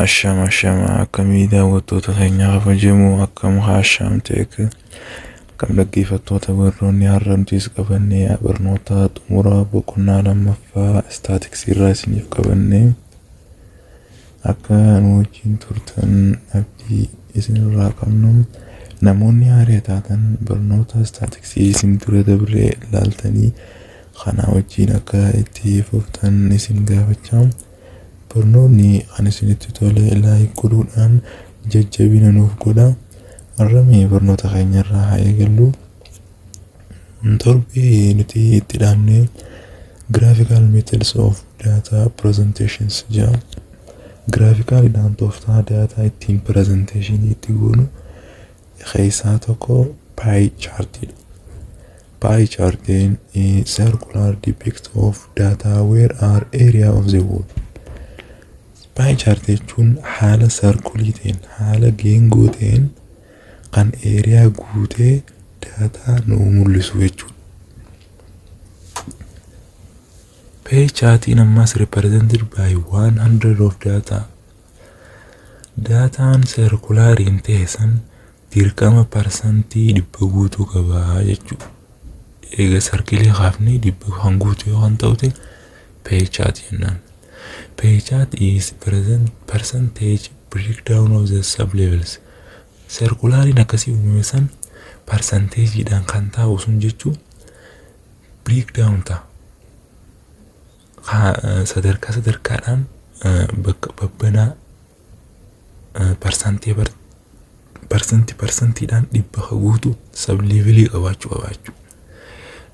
Ashama akkamii daawwattoota keenya kabajamoo akkam haashamteek akkam dhaggeeffattoota barnoonni har'a nutis qabannee barnoota xumuraa boqonnaa lammaffaa staatiksii irraa isiniif qabannee akka nu wajjin turtan abdii isinirraa qabnu. Namoonni haaraa taatan barnoota staatiksii isin dura dabree ilaaltanii kana wajjin akka itti fuftan isin gaafachaa. Barnoonni kan isinitti tole laayik godhuudhaan jajjabina nuuf godha. Har'amee barnoota keenya irraa haa eegallu. Torbee nuti itti dhaabne graphical methods of data presentations jedha. Graphical tooftaa data ittiin presentation itti goonu keessaa tokko pie chart. Pie chart is circular depict of data where are area of the world. Pie chart jechuun haala sarkulii ta'een haala geengoo ta'een kan area guutee data nu mul'isu jechuudha. Pie chart ammas represented by 100 of data. Dataan circulariin ta'e san dirqama parsantii 100 guutuu qaba jechuudha. Eega sarkilee kaafnee 100 kan guutuu yoo ta'u pie chart jennaan. Pie chart is present percentage breakdown of the sub-levels. Circulariin akkasii uumame san percentageidhaan kan taa'u sun jechuun breakdown ta'a. Sadarkaadhaan bakka babbanaa parsantiidhaan 100 guutuu sub-levelii qabaachuu qabaachuu.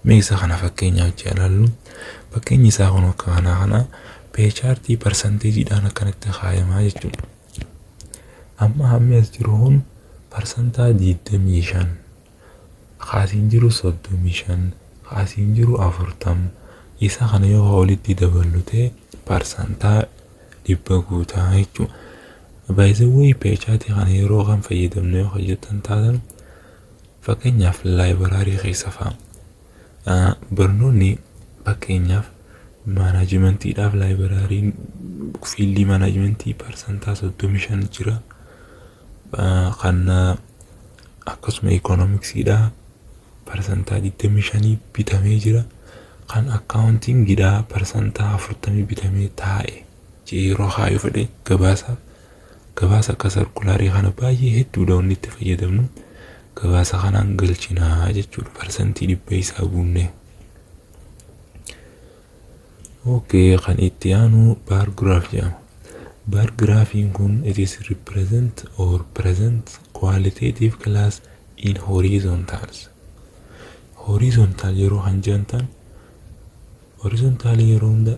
Mee isa kana fakkeenyaaf ilaallu. Fakkeenyi isaa kun akka kana pie chart percentageidhaan akkanatti kaayamaa jechuudha. Amma hammi as jiru kun parsantaa 25, kaasiin jiru 35, kaasiin jiru 40. Isa kana yoo walitti daballu ta'e parsantaa 100 guutaa jechuudha. By the way, pie chart kana yeroo kan fayyadamnu yoo hojjetan taatan fakkeenyaaf library keessa fa'a. Barnoonni fakkeenyaaf management-dhaaf library field management parsantaa 35 jira. Kan akkasuma economics-dha parsantaa 25 bitamee jira. Kan accounting-dha parsantaa 40 bitamee taa'e. Yeroo haayuu fedhe gabaasa akka sarkulaarii kana baay'ee hedduudha wanni itti fayyadamnu. Gabaasa kanaan galchinaa jechuudha parsantii 100 isaa guunnee. Okay, kan itti aanu bar graph jedhama. Bar graphiin kun it is represent or present qualitative class in horizontals. Horizontal yeroo kan jentan horizontal yeroo hunda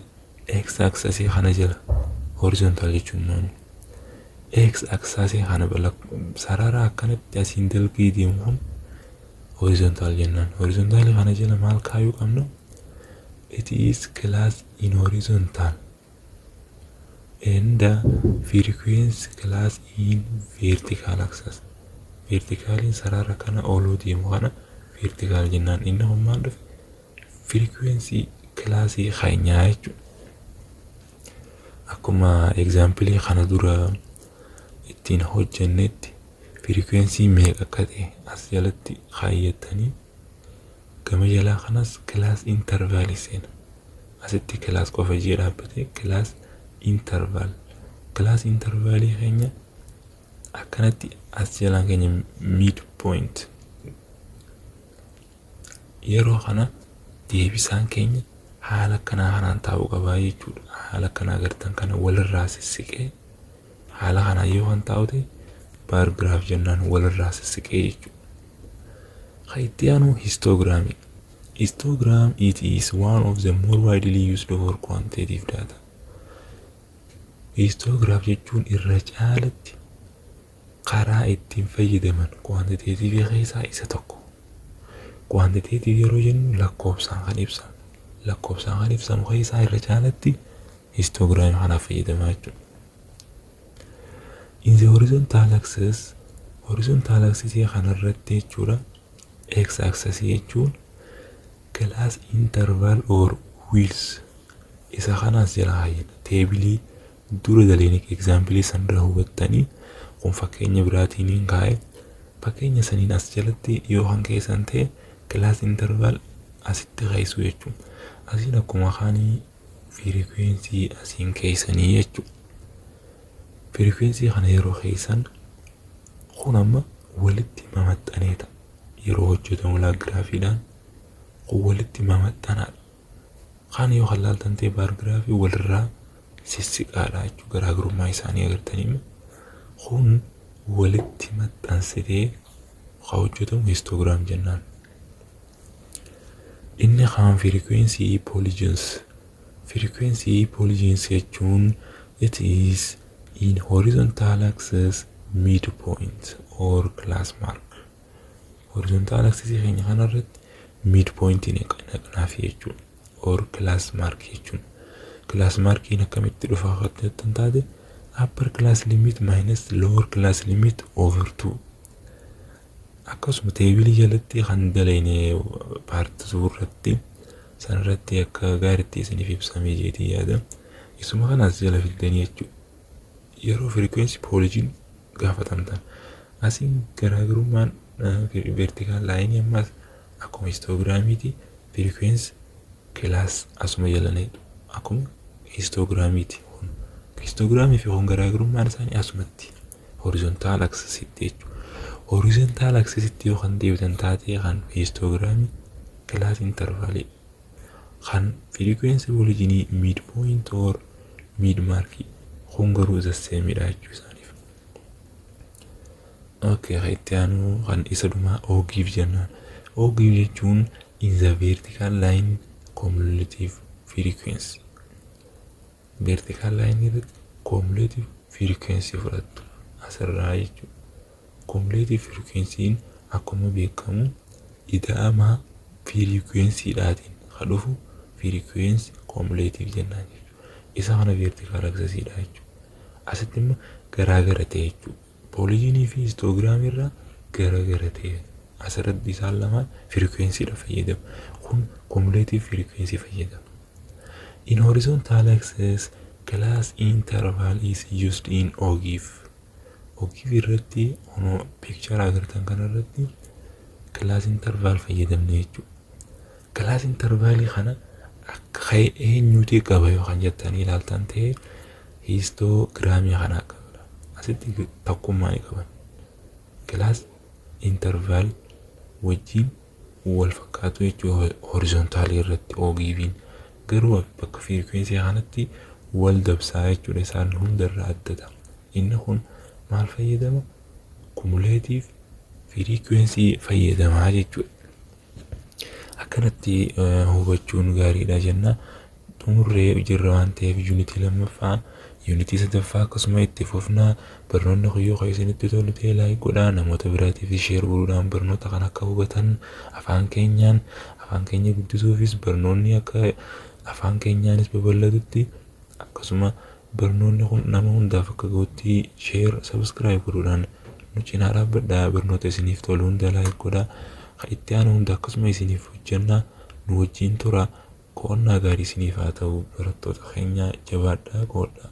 x axis kana jala horizontal jechuun maali? X axis kana bala sarara akkanatti asiin dalgee deemu kun horizontal jennaan. Horizontal kana jala maal kaayuu qabna? It is class in horizontal and frequency class in vertical axis. Vertical in sarara kana oluu deemu kana vertical jennaan. Inni kun maal dhufe? Frequency class keenyaa jechuudha. Akkuma example kana dura ittiin hojjennetti frequency meeqa akka ta'e as jalatti kaayyatanii gama jalaa kanas class interval seena. Asitti class qofa jee dhaabbate class interval. Class interval keenya akkanatti as jalaan keenya midpoint. Yeroo kana deebisaan keenya haala kanaan taa'uu qaba jechuudha. Haala kana agartan kana walirraa sissiqee haala kana yoo kan taa'ute bar graph jennaan walirraa sissiqee jechuudha. Haitiano histogram. Histogram it is one of the more widely used for quantitative data. Histogram jechuun irra caalatti karaa ittiin fayyadaman quantitative keessaa isa tokko. Quantitative yeroo jennu lakkoofsaan kan ibsan. Lakkoofsaan kan ibsan keessaa irra caalatti histogram kana fayyadamaa jechuudha. In the horizontal axis kana irratti jechuudha. X axis jechuun class interval or wheels isa kanas jala hayyina teebilii dura daleen example san irraa hubattanii kun fakkeenya biraatiin kaa'e fakkeenya saniin as jalatti yoo hankeessan ta'e class interval asitti qaisu jechuun asiin akkuma kaanii frequency asiin keessanii jechuun frequency kana yeroo keessan kun amma walitti mamaxxaneeta yeroo hojjetamu laa graafiidhaan walitti mamaxxanaadha. Kan yoo halaaltan ta'e baar graafii walirraa sissiqaadha jechuun garaagarummaa isaanii agartanii kun walitti maxxansitee hojjetamu histogram jennaan. Inni kaan frequency polygons jechuun it is in horizontal axis midpoint or class mark. Horizontal axis keenya kanarratti midpoint naqnaaf jechuun or class mark jechuun. Class mark akkamitti dhufa akkattan taate upper class limit minus lower class limit over 2. Akkasuma teebilii jalatti kan dalayne part suurratti sanarratti akka gaariitti isiniif ibsamee jeetii yaada. Isuma kanas jala fiddanii jechuudha. Yeroo frequency polygon gaafatamtan asiin garaagarummaan vertical line ammas akkuma histogramiti frequency class asuma jalanidha. Akkuma histogramiti histogramii fi garaagarummaan isaanii asumatti horizontal axis jechuudha. Horizontal axis yoo kan deebitan taate kan histogramii class interval kan frequency polygon midpoint or mid mark garuu the same dha jechuusaaniif. Okay, haitiyaanu kan isa dhumaa ogive jennaan. Ogive jechuun in the vertical line cumulative frequency. Vertical line irratti cumulative frequency fudhattu asirraa jechuudha. Cumulative frequency akkuma beekamu ida'ama frequency dhaatiin kan dhufu frequency cumulative jennaan jechuudha. Isa kana vertical axis dha jechuudha. Asitti immoo garaagara ta'e jechuudha. Polygonii fi histogram irraa garaagara ta'e asirratti isaan lamaan frequency dha fayyadamu. Kun cumulative frequency fayyadama. In horizontal axis class interval is used in ogive. Ogive irratti ono picture agartan kanarratti class interval fayyadamne jechuudha. Class interval kana akka eenyuti qaba yoo kan jettanii ilaaltan ta'e histogramii kana qaba. Asitti takkummaa ni qaban. Class interval wajjin wal fakkaatu jechuudha horizontal irratti ogiiviin garuu bakka frequency kanatti wal dabsaa jechuudha isaan hundarraa addata. Inni kun maal fayyadama? Cumulative frequency fayyadamaa jechuudha. Akkanatti hubachuun gaariidha jenna. Xumurree jirra waan ta'eef unity lammaffaa unity sadaffaa akkasuma itti fufnaa barnoonni guyyoo kan isinitti tolu ta'e laayik godhaa namoota biraatiif share godhuudhaan barnoota kan akka hubatan afaan keenya guddisuufis barnoonni akka afaan keenyaanis babal'atutti akkasuma barnoonni kun nama hundaaf akka gahutti share subscribe godhuudhaan nu cinaa dhaabbadhaa barnoota isiniif tolu hunda laayik godhaa. Itti aanu hunda akkasuma isiniif hojjannaa nu wajjin tura. Qo'annaa gaarii isiniif haa ta'u barattoota keenya jabaadhaa godhaa.